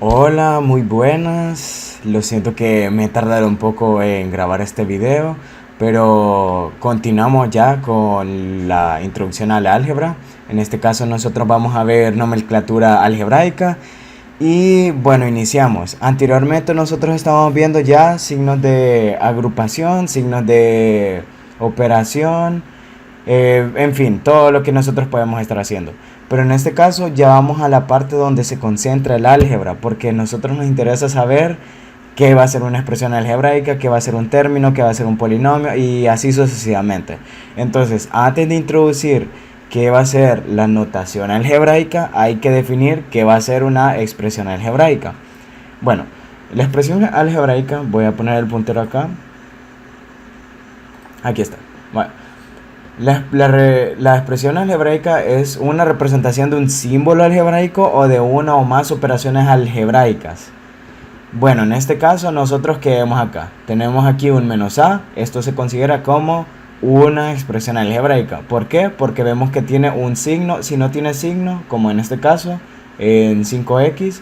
Hola, muy buenas. Lo siento que me tardaré un poco en grabar este video, pero continuamos ya con la introducción al álgebra. En este caso nosotros vamos a ver nomenclatura algebraica y bueno, iniciamos. Anteriormente nosotros estábamos viendo ya signos de agrupación, signos de operación, en fin, todo lo que nosotros podemos estar haciendo. Pero en este caso ya vamos a la parte donde se concentra el álgebra, porque a nosotros nos interesa saber qué va a ser una expresión algebraica, qué va a ser un término, qué va a ser un polinomio y así sucesivamente. Entonces, antes de introducir qué va a ser la notación algebraica, hay que definir qué va a ser una expresión algebraica. Bueno, la expresión algebraica, voy a poner el puntero acá. Aquí está. Bueno, la expresión algebraica es una representación de un símbolo algebraico o de una o más operaciones algebraicas. Bueno, en este caso nosotros ¿qué vemos acá? Tenemos aquí un menos a, esto se considera como una expresión algebraica. ¿Por qué? Porque vemos que tiene un signo. Si no tiene signo, como en este caso, en 5x,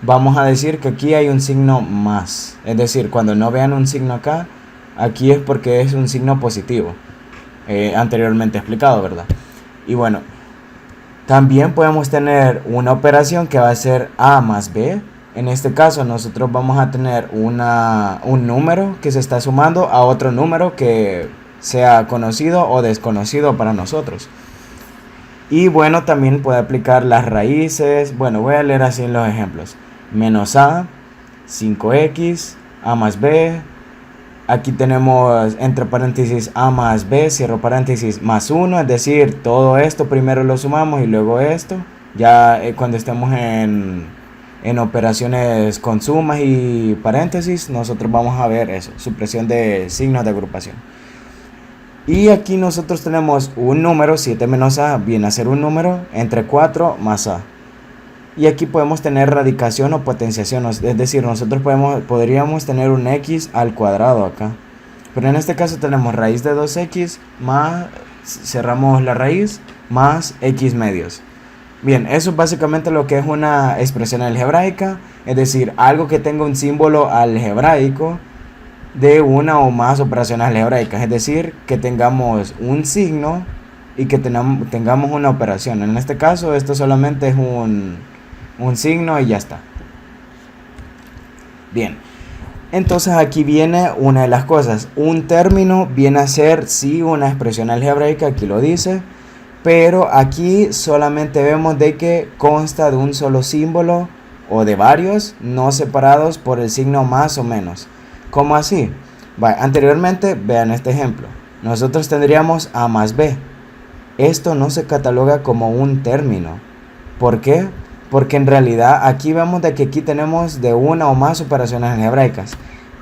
vamos a decir que aquí hay un signo más. Es decir, cuando no vean un signo acá, aquí es porque es un signo positivo. Anteriormente explicado, ¿verdad? Y bueno, también podemos tener una operación que va a ser a más b. En este caso nosotros vamos a tener un número que se está sumando a otro número que sea conocido o desconocido para nosotros. Y bueno, también puede aplicar las raíces. Bueno, voy a leer así en los ejemplos. Menos a, 5x, a más b. Aquí tenemos entre paréntesis a más b, cierro paréntesis, más 1, es decir, todo esto primero lo sumamos y luego esto. Ya cuando estemos en operaciones con sumas y paréntesis, nosotros vamos a ver eso, supresión de signos de agrupación. Y aquí nosotros tenemos un número, 7 menos a viene a ser un número, entre 4 más a. Y aquí podemos tener radicación o potenciación, es decir, nosotros podríamos tener un x al cuadrado acá. Pero en este caso tenemos raíz de 2x más, cerramos la raíz, más x medios. Bien, eso es básicamente lo que es una expresión algebraica, es decir, algo que tenga un símbolo algebraico de una o más operaciones algebraicas, es decir, que tengamos un signo y que tengamos una operación. En este caso esto solamente es un signo y ya está. Bien, entonces aquí viene una de las cosas. Un término viene a ser sí una expresión algebraica, aquí lo dice, pero aquí solamente vemos de que consta de un solo símbolo o de varios no separados por el signo más o menos. ¿Cómo así? Anteriormente vean este ejemplo. Nosotros tendríamos a más b. Esto no se cataloga como un término. ¿Por qué? Porque en realidad aquí vemos de que aquí tenemos de una o más operaciones algebraicas,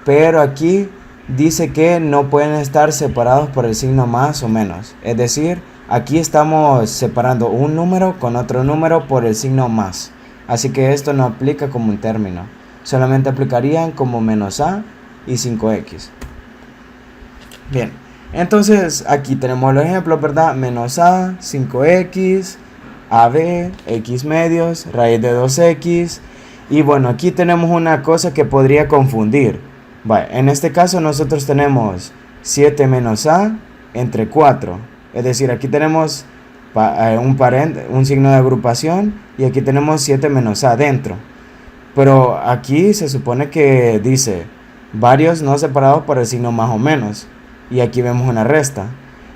pero aquí dice que no pueden estar separados por el signo más o menos, es decir, aquí estamos separando un número con otro número por el signo más, así que esto no aplica como un término, solamente aplicarían como menos a y 5x. Bien, entonces aquí tenemos los ejemplos, ¿verdad? Menos a, 5x, AB, x medios, raíz de 2x. Y bueno, aquí tenemos una cosa que podría confundir. En este caso nosotros tenemos 7 menos a entre 4. Es decir, aquí tenemos un signo de agrupación y aquí tenemos 7 menos a dentro. Pero aquí se supone que dice varios no separados por el signo más o menos. Y aquí vemos una resta.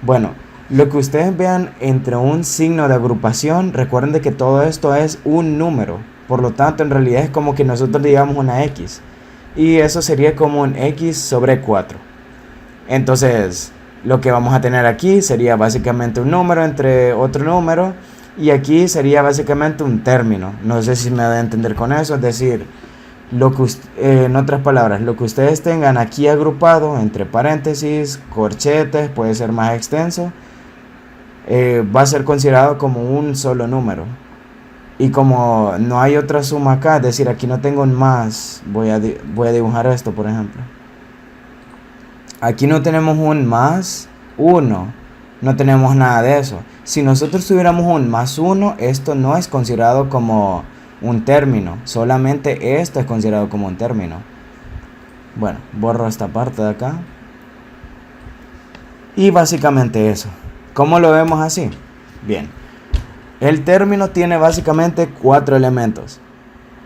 Bueno, lo que ustedes vean entre un signo de agrupación, recuerden de que todo esto es un número. Por lo tanto, en realidad es como que nosotros digamos una x. Y eso sería como un x sobre 4. Entonces, lo que vamos a tener aquí sería básicamente un número entre otro número. Y aquí sería básicamente un término. No sé si me da a entender con eso. Es decir, en otras palabras, lo que ustedes tengan aquí agrupado entre paréntesis, corchetes, puede ser más extenso, va a ser considerado como un solo número. Y como no hay otra suma acá, es decir, aquí no tengo un más, voy a dibujar esto, por ejemplo. Aquí no tenemos un más 1, no tenemos nada de eso. Si nosotros tuviéramos un más 1, esto no es considerado como un término. Solamente esto es considerado como un término. Bueno, borro esta parte de acá. Y básicamente eso. ¿Cómo lo vemos así? Bien. El término tiene básicamente 4 elementos.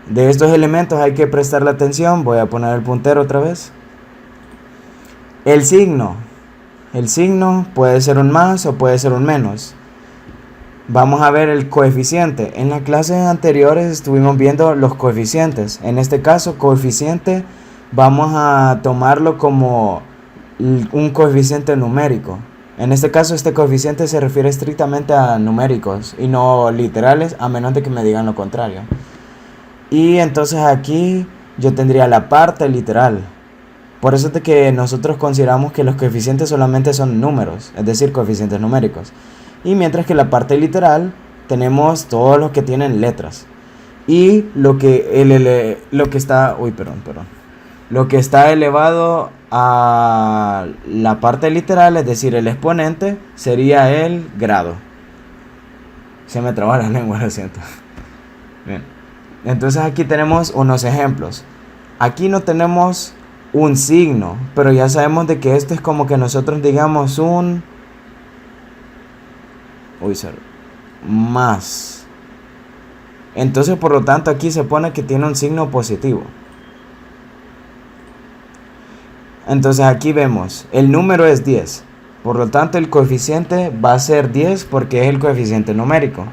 De estos elementos hay que prestarle atención. Voy a poner el puntero otra vez. El signo. El signo puede ser un más o puede ser un menos. Vamos a ver el coeficiente. En las clases anteriores estuvimos viendo los coeficientes. En este caso, coeficiente, vamos a tomarlo como un coeficiente numérico. En este caso, este coeficiente se refiere estrictamente a numéricos y no literales, a menos de que me digan lo contrario. Y entonces aquí yo tendría la parte literal. Por eso es de que nosotros consideramos que los coeficientes solamente son números, es decir, coeficientes numéricos. Y mientras que la parte literal tenemos todos los que tienen letras. Y lo que está, lo que está elevado a la parte literal, es decir, el exponente, sería el grado. Se me traba la lengua, lo siento. Bien. Entonces aquí tenemos unos ejemplos. Aquí no tenemos un signo, pero ya sabemos de que esto es como que nosotros digamos un más. Entonces, por lo tanto, aquí se pone que tiene un signo positivo. Entonces aquí vemos, el número es 10. Por lo tanto, el coeficiente va a ser 10 porque es el coeficiente numérico.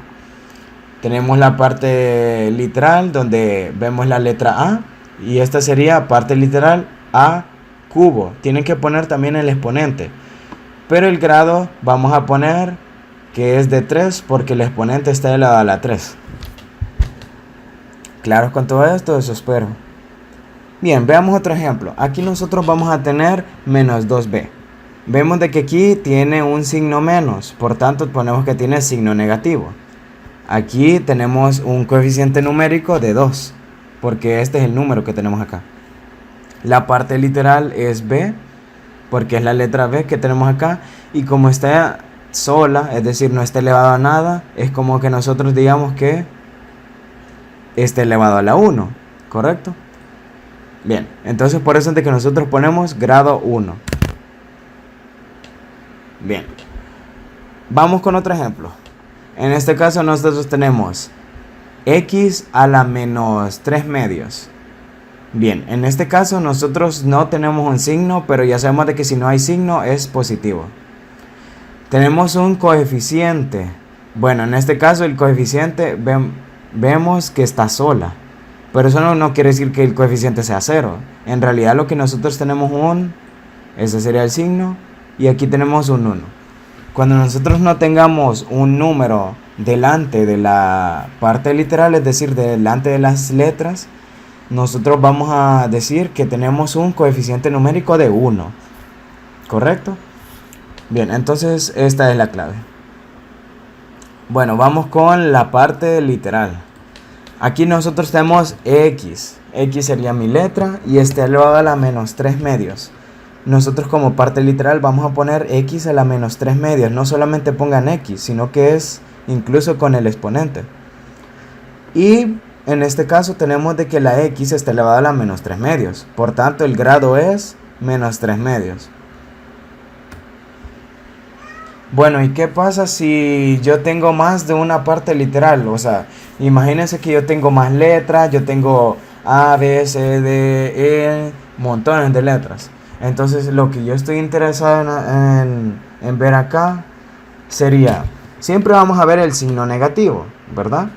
Tenemos la parte literal donde vemos la letra A. Y esta sería parte literal A cubo. Tienen que poner también el exponente. Pero el grado vamos a poner que es de 3 porque el exponente está elevado a la 3. ¿Claros con todo esto? Eso espero. Bien, veamos otro ejemplo. Aquí nosotros vamos a tener menos 2b. Vemos de que aquí tiene un signo menos, por tanto ponemos que tiene signo negativo. Aquí tenemos un coeficiente numérico de 2, porque este es el número que tenemos acá. La parte literal es b, porque es la letra b que tenemos acá, y como está sola, es decir, no está elevado a nada, es como que nosotros digamos que está elevado a la 1, ¿correcto? Bien, entonces por eso es de que nosotros ponemos grado 1. Bien, vamos con otro ejemplo. En este caso nosotros tenemos x a la menos 3 medios. Bien, en este caso nosotros no tenemos un signo, pero ya sabemos de que si no hay signo es positivo. Tenemos un coeficiente. Bueno, en este caso el coeficiente vemos que está sola. Pero eso no quiere decir que el coeficiente sea 0. En realidad lo que nosotros tenemos ese sería el signo, y aquí tenemos un 1. Cuando nosotros no tengamos un número delante de la parte literal, es decir, delante de las letras, nosotros vamos a decir que tenemos un coeficiente numérico de 1. ¿Correcto? Bien, entonces esta es la clave. Bueno, vamos con la parte literal. Aquí nosotros tenemos x. X sería mi letra y está elevado a la menos 3 medios. Nosotros como parte literal vamos a poner x a la menos 3 medios. No solamente pongan x, sino que es incluso con el exponente. Y en este caso tenemos de que la x está elevada a la menos 3 medios. Por tanto, el grado es menos 3 medios. Bueno, ¿y qué pasa si yo tengo más de una parte literal? O sea, imagínense que yo tengo más letras, yo tengo A, B, C, D, E, montones de letras. Entonces, lo que yo estoy interesado en ver acá sería, siempre vamos a ver el signo negativo, ¿verdad?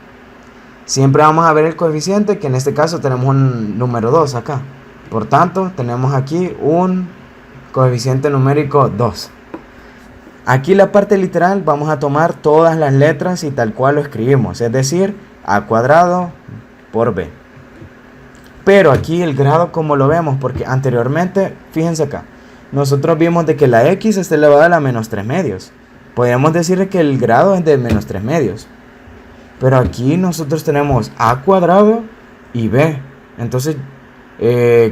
Siempre vamos a ver el coeficiente, que en este caso tenemos un número 2 acá. Por tanto, tenemos aquí un coeficiente numérico 2. Aquí la parte literal vamos a tomar todas las letras y tal cual lo escribimos, es decir, a cuadrado por b. Pero aquí el grado como lo vemos, porque anteriormente, fíjense acá, nosotros vimos de que la x está elevada a la menos 3 medios. Podríamos decir que el grado es de menos 3 medios. Pero aquí nosotros tenemos a cuadrado y b. Entonces,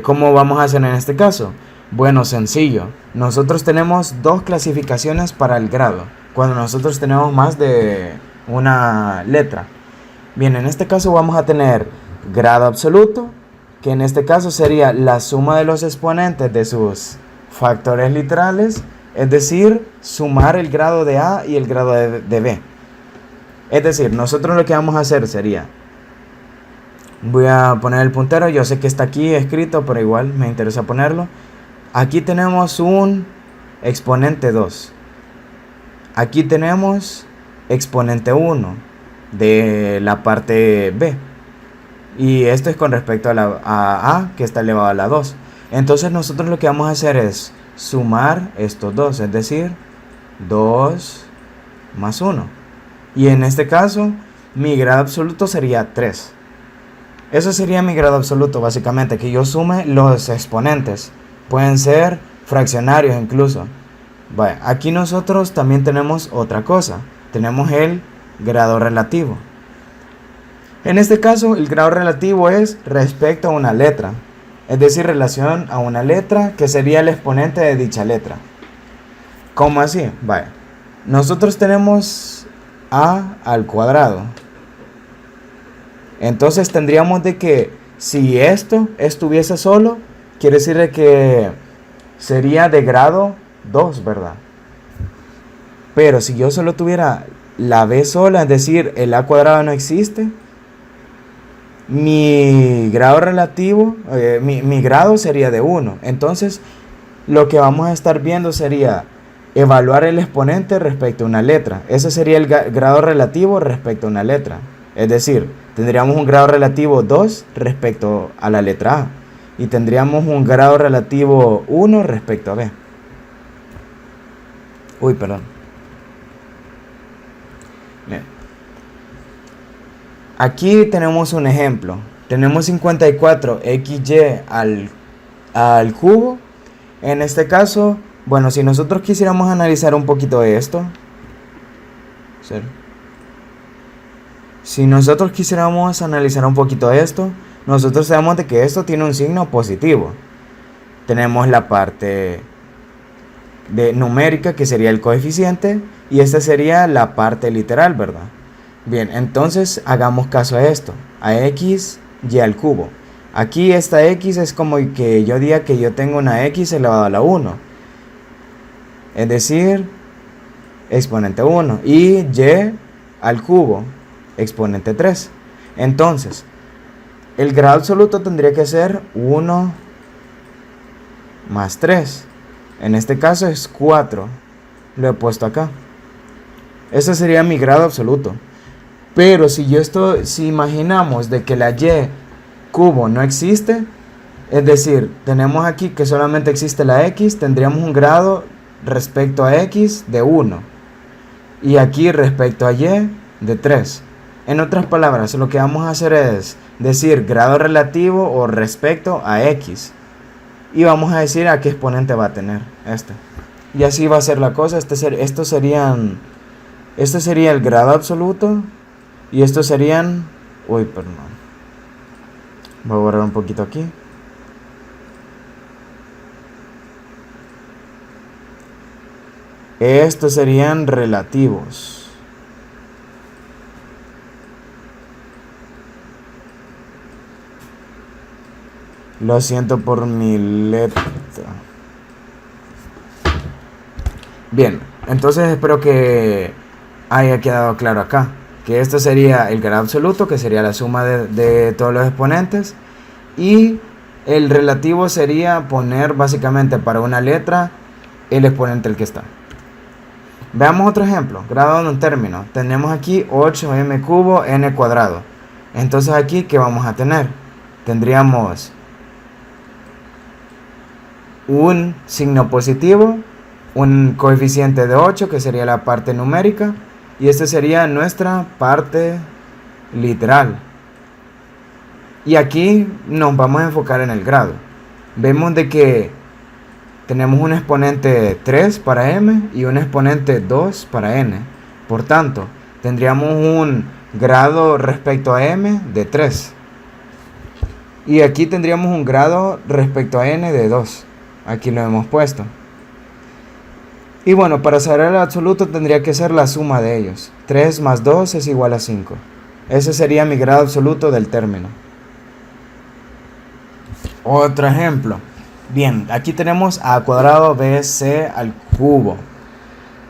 ¿cómo vamos a hacer en este caso? Bueno, sencillo. Nosotros tenemos dos clasificaciones para el grado, cuando nosotros tenemos más de una letra. Bien, en este caso vamos a tener grado absoluto, que en este caso sería la suma de los exponentes de sus factores literales, es decir, sumar el grado de A y el grado de B. Es decir, nosotros lo que vamos a hacer sería, voy a poner el puntero, yo sé que está aquí escrito, pero igual me interesa ponerlo. Aquí tenemos un exponente 2. Aquí tenemos exponente 1 de la parte B. Y esto es con respecto a A, que está elevado a la 2. Entonces nosotros lo que vamos a hacer es sumar estos dos, es decir, 2 más 1. Y en este caso, mi grado absoluto sería 3. Eso sería mi grado absoluto, básicamente, que yo sume los exponentes. Pueden ser fraccionarios incluso. Vale, aquí nosotros también tenemos otra cosa. Tenemos el grado relativo. En este caso, el grado relativo es respecto a una letra. Es decir, relación a una letra que sería el exponente de dicha letra. ¿Cómo así? Vale. Nosotros tenemos A al cuadrado. Entonces tendríamos de que si esto estuviese solo, quiere decir de que sería de grado 2, ¿verdad? Pero si yo solo tuviera la B sola, es decir, el A cuadrado no existe, mi grado relativo, mi grado sería de 1. Entonces, lo que vamos a estar viendo sería evaluar el exponente respecto a una letra. Ese sería el grado relativo respecto a una letra. Es decir, tendríamos un grado relativo 2 respecto a la letra A. Y tendríamos un grado relativo 1 respecto a B. Uy, perdón. Bien. Aquí tenemos un ejemplo. Tenemos 54xy al cubo. En este caso, bueno, si nosotros quisiéramos analizar un poquito de esto. Si nosotros quisiéramos analizar un poquito esto, nosotros sabemos de que esto tiene un signo positivo. Tenemos la parte de numérica, que sería el coeficiente, y esta sería la parte literal, ¿verdad? Bien, entonces hagamos caso a esto, a x y al cubo. Aquí esta x es como que yo diga que yo tengo una x elevado a la 1. Es decir, exponente 1. Y y al cubo, exponente 3. Entonces, el grado absoluto tendría que ser 1 más 3. En este caso es 4. Lo he puesto acá. Ese sería mi grado absoluto. Pero si imaginamos de que la y cubo no existe, es decir, tenemos aquí que solamente existe la x, tendríamos un grado respecto a x de 1. Y aquí respecto a y de 3. En otras palabras, lo que vamos a hacer es decir grado relativo o respecto a x. Y vamos a decir a qué exponente va a tener este. Y así va a ser la cosa. Este sería el grado absoluto. Y estos serían... Uy, perdón. Voy a borrar un poquito aquí. Estos serían relativos. Lo siento por mi letra. Bien, entonces espero que haya quedado claro acá. Que esto sería el grado absoluto, que sería la suma de todos los exponentes. Y el relativo sería poner básicamente para una letra el exponente el que está. Veamos otro ejemplo. Grado de un término. Tenemos aquí 8m cubo n cuadrado. Entonces aquí, ¿qué vamos a tener? Tendríamos un signo positivo, un coeficiente de 8, que sería la parte numérica, y esta sería nuestra parte literal. Y aquí nos vamos a enfocar en el grado. Vemos de que tenemos un exponente 3 para m y un exponente 2 para n. Por tanto, tendríamos un grado respecto a m de 3. Y aquí tendríamos un grado respecto a n de 2. Aquí lo hemos puesto. Y bueno, para saber el absoluto tendría que ser la suma de ellos. 3 más 2 es igual a 5. Ese sería mi grado absoluto del término. Otro ejemplo. Bien, aquí tenemos a cuadrado bc al cubo.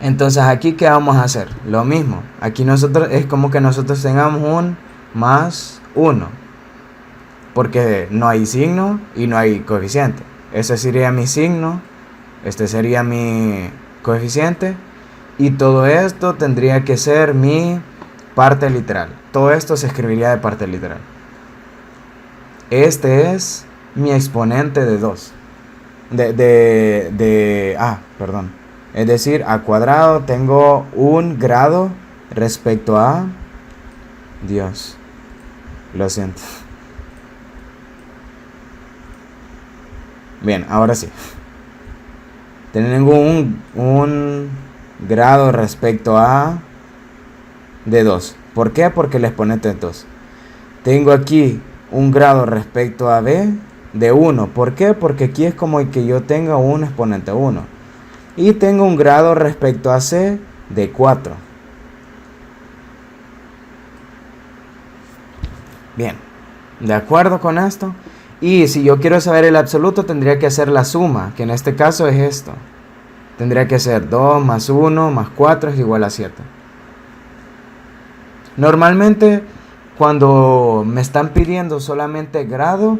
Entonces aquí, ¿qué vamos a hacer? Lo mismo. Aquí nosotros es como que nosotros tengamos un más 1. Porque no hay signo y no hay coeficiente. Ese sería mi signo. Este sería mi coeficiente. Y todo esto tendría que ser mi parte literal. Todo esto se escribiría de parte literal. Este es mi exponente de 2. Perdón. Es decir, a cuadrado tengo un grado respecto a... Dios. Lo siento. Bien, ahora sí. Tengo un grado respecto a... de 2. ¿Por qué? Porque el exponente es 2. Tengo aquí un grado respecto a b de 1. ¿Por qué? Porque aquí es como que yo tenga un exponente 1. Y tengo un grado respecto a c de 4. Bien, ¿de acuerdo con esto? Y si yo quiero saber el absoluto, tendría que hacer la suma, que en este caso es esto. Tendría que ser 2 más 1 más 4 es igual a 7. Normalmente, cuando me están pidiendo solamente grado,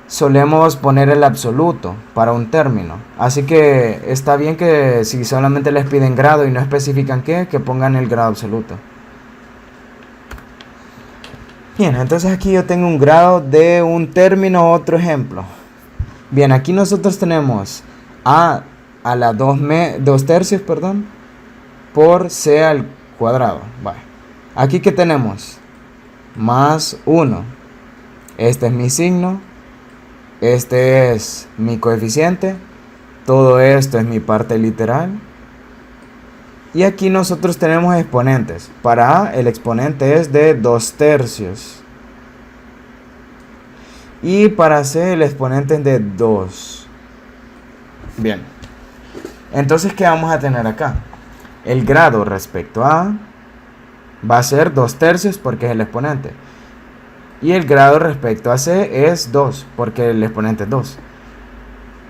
solemos poner el absoluto para un término. Así que está bien que si solamente les piden grado y no especifican qué, que pongan el grado absoluto. Bien, entonces aquí yo tengo un grado de un término, otro ejemplo. Bien, aquí nosotros tenemos a la 2 tercios, perdón, por c al cuadrado. Vale. Aquí que tenemos más 1. Este es mi signo. Este es mi coeficiente. Todo esto es mi parte literal. Y aquí nosotros tenemos exponentes. Para A el exponente es de 2 tercios. Y para C el exponente es de 2. Bien. Entonces, ¿qué vamos a tener acá? El grado respecto a A va a ser 2 tercios porque es el exponente. Y el grado respecto a C es 2 porque el exponente es 2.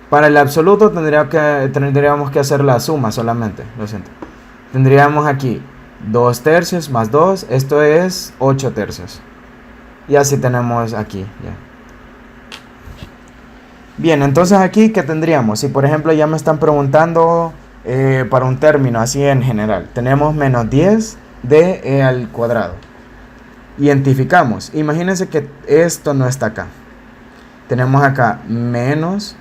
Para el absoluto tendríamos que hacer la suma solamente. Lo siento. Tendríamos aquí 2 tercios más 2. Esto es 8 tercios. Y así tenemos aquí. Ya. Bien, entonces aquí, ¿qué tendríamos? Si por ejemplo ya me están preguntando para un término así en general. Tenemos menos 10 de e al cuadrado. Identificamos. Imagínense que esto no está acá. Tenemos acá menos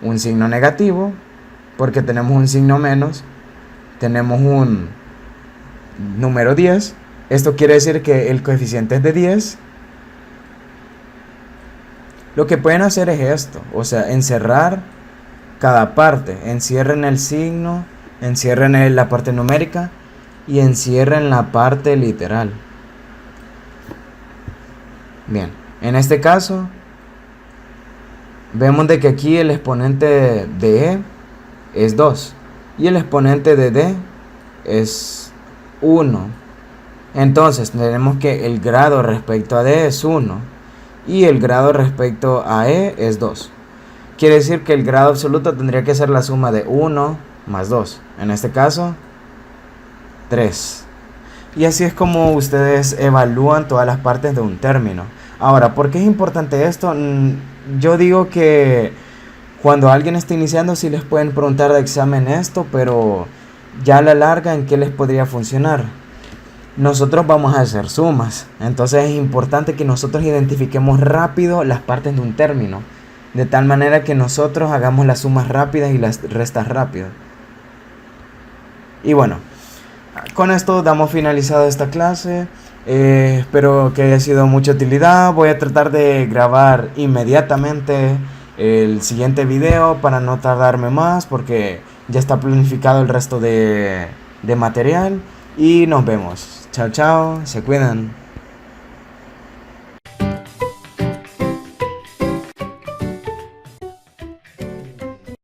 un signo negativo. Porque tenemos un signo menos. Tenemos un número 10. Esto quiere decir que el coeficiente es de 10. Lo que pueden hacer es esto. O sea, encerrar cada parte. Encierren el signo. Encierren la parte numérica. Y encierren la parte literal. Bien, en este caso vemos de que aquí el exponente de E es 2 y el exponente de D es 1. Entonces tenemos que el grado respecto a D es 1 y el grado respecto a E es 2. Quiere decir que el grado absoluto tendría que ser la suma de 1 más 2. En este caso, 3. Y así es como ustedes evalúan todas las partes de un término. Ahora, ¿por qué es importante esto? Yo digo que cuando alguien está iniciando sí les pueden preguntar de examen esto, pero ya a la larga, ¿en qué les podría funcionar? Nosotros vamos a hacer sumas, entonces es importante que nosotros identifiquemos rápido las partes de un término, de tal manera que nosotros hagamos las sumas rápidas y las restas rápidas. Y bueno, con esto damos finalizado esta clase. Espero que haya sido de mucha utilidad. Voy a tratar de grabar inmediatamente el siguiente video para no tardarme más, porque ya está planificado el resto de material. Y nos vemos. Chao, chao. Se cuidan.